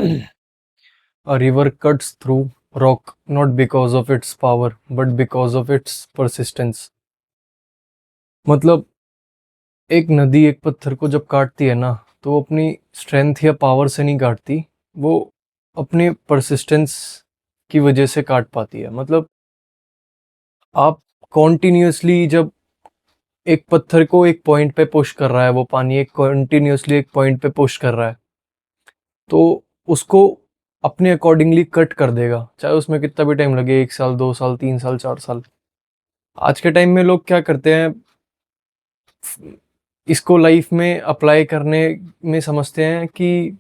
A river cuts through rock not because of its power but because of its persistence. मतलब एक नदी एक पत्थर को जब काटती है ना, तो वो अपनी स्ट्रेंथ या पावर से नहीं काटती, वो अपने परसिस्टेंस की वजह से काट पाती है। मतलब आप कॉन्टिन्यूअसली जब एक पत्थर को एक पॉइंट पे पुश कर रहा है, वो पानी एक कॉन्टिन्यूअसली एक पॉइंट पे पुश कर रहा है, तो उसको अपने अकॉर्डिंगली कट कर देगा, चाहे उसमें कितना भी टाइम लगे, 1 साल, 2 साल, 3 साल, 4 साल। आज के टाइम में लोग क्या करते हैं, इसको लाइफ में अप्लाई करने में समझते हैं कि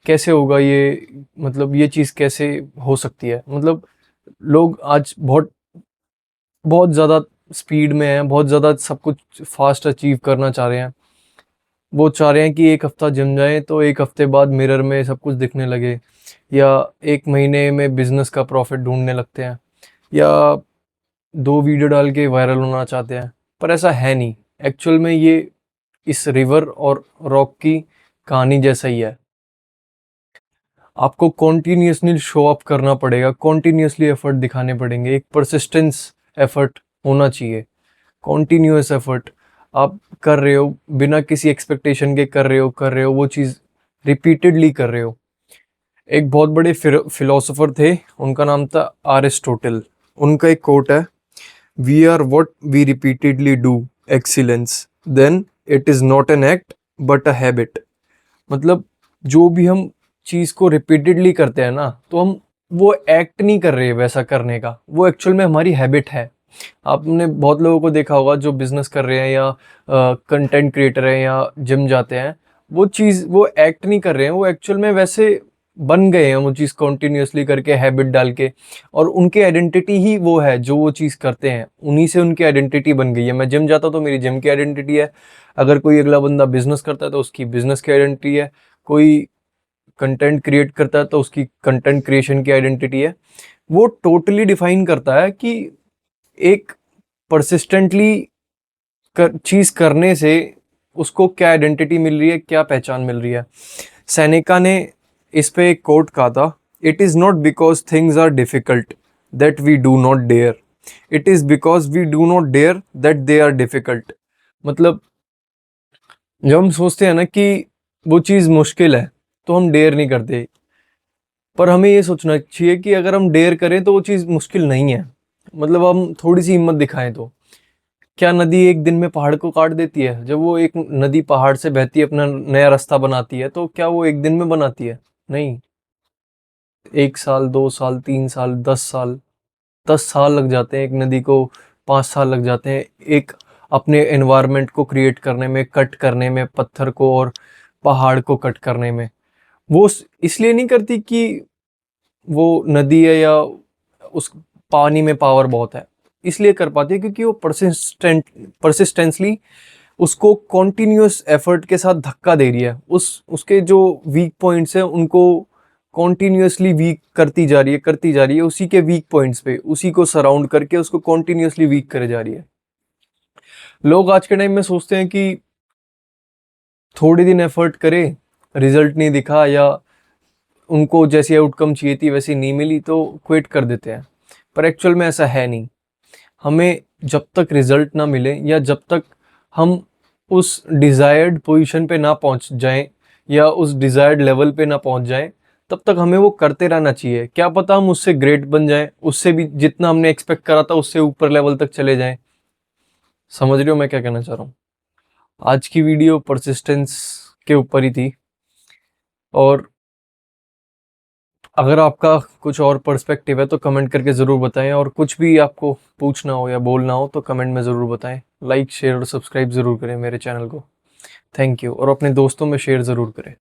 कैसे होगा ये, मतलब ये चीज़ कैसे हो सकती है। मतलब लोग आज बहुत बहुत ज़्यादा स्पीड में हैं, बहुत ज़्यादा सब कुछ फास्ट अचीव करना चाह रहे हैं। वो चाह रहे हैं कि 1 हफ्ता जिम जाएँ तो 1 हफ्ते बाद मिरर में सब कुछ दिखने लगे, या 1 महीने में बिज़नेस का प्रॉफ़िट ढूँढने लगते हैं, या 2 वीडियो डाल के वायरल होना चाहते हैं। पर ऐसा है नहीं। एक्चुअल में ये इस रिवर और रॉक की कहानी जैसा ही है। आपको कॉन्टिन्यूअसली शो अप करना पड़ेगा, कॉन्टिन्यूअसली एफर्ट दिखाने पड़ेंगे, एक परसिस्टेंस एफर्ट होना चाहिए, कॉन्टिन्यूअस एफर्ट आप कर रहे हो, बिना किसी एक्सपेक्टेशन के कर रहे हो, वो चीज़ रिपीटेडली कर रहे हो। एक बहुत बड़े फिलोसोफर थे, उनका नाम था अरिस्टोटल। उनका एक कोट है, we are what we repeatedly do excellence, then it is not an act but a habit. मतलब जो भी हम चीज़ को रिपीटेडली करते हैं ना, तो हम वो एक्ट नहीं कर रहे वैसा करने का, वो एक्चुअल में हमारी हैबिट है। आपने बहुत लोगों को देखा होगा जो बिजनेस कर रहे हैं या कंटेंट क्रिएटर हैं या जिम जाते हैं, वो चीज़ वो एक्ट नहीं कर रहे हैं, वो एक्चुअल में वैसे बन गए हैं वो चीज़ कंटिन्यूअसली करके, हैबिट डाल के। और उनकी आइडेंटिटी ही वो है जो वो चीज़ करते हैं, उन्हीं से उनकी आइडेंटिटी बन गई है। मैं जिम जाता हूँ तो मेरी जिम की आइडेंटिटी है। अगर कोई अगला बंदा बिजनेस करता है तो उसकी बिजनेस की आइडेंटिटी है। कोई कंटेंट क्रिएट करता है तो उसकी कंटेंट क्रिएशन की आइडेंटिटी है। वो टोटली डिफाइन करता है कि एक परसिस्टेंटली चीज करने से उसको क्या आइडेंटिटी मिल रही है, क्या पहचान मिल रही है। सेनेका ने इस पे एक कोट कहा था, it is not because things are difficult that we do not dare, it is because we do not dare that they are difficult. मतलब जब हम सोचते हैं ना कि वो चीज़ मुश्किल है, तो हम डेयर नहीं करते। पर हमें ये सोचना चाहिए कि अगर हम डेयर करें तो वो चीज़ मुश्किल नहीं है। मतलब हम थोड़ी सी हिम्मत दिखाएं तो क्या नदी एक दिन में पहाड़ को काट देती है? जब वो एक नदी पहाड़ से बहती है, अपना नया रास्ता बनाती है, तो क्या वो एक दिन में बनाती है? नहीं। 1 साल, 2 साल, 3 साल, 10 साल, 10 साल लग जाते हैं एक नदी को, 5 साल लग जाते हैं एक अपने एनवायरनमेंट को क्रिएट करने में, कट करने में, पत्थर को और पहाड़ को कट करने में। वो इसलिए नहीं करती कि वो नदी है या उस पानी में पावर बहुत है, इसलिए कर पाती है क्योंकि वो परसिस्टेंसली उसको कॉन्टिन्यूस एफर्ट के साथ धक्का दे रही है, उसके जो वीक पॉइंट्स हैं उनको कॉन्टिन्यूसली वीक करती जा रही है, उसी के वीक पॉइंट्स पे उसी को सराउंड करके उसको कॉन्टिन्यूसली वीक करे जा रही है। लोग आज के टाइम में सोचते हैं कि थोड़े दिन एफर्ट करे, रिजल्ट नहीं दिखा या उनको जैसी आउटकम चाहिए थी वैसी नहीं मिली तो क्विट कर देते हैं। पर एक्चुअल में ऐसा है नहीं। हमें जब तक रिजल्ट ना मिले या जब तक हम उस डिज़ायर्ड पोजीशन पे ना पहुंच जाएं या उस डिज़ायर्ड लेवल पे ना पहुंच जाएं, तब तक हमें वो करते रहना चाहिए। क्या पता हम उससे ग्रेट बन जाएं, उससे भी जितना हमने एक्सपेक्ट करा था उससे ऊपर लेवल तक चले जाएं। समझ रहे हो मैं क्या कहना चाह रहा हूँ? आज की वीडियो परसिस्टेंस के ऊपर ही थी। और अगर आपका कुछ और पर्सपेक्टिव है तो कमेंट करके ज़रूर बताएं, और कुछ भी आपको पूछना हो या बोलना हो तो कमेंट में ज़रूर बताएं। लाइक, शेयर और सब्सक्राइब ज़रूर करें मेरे चैनल को। थैंक यू, और अपने दोस्तों में शेयर ज़रूर करें।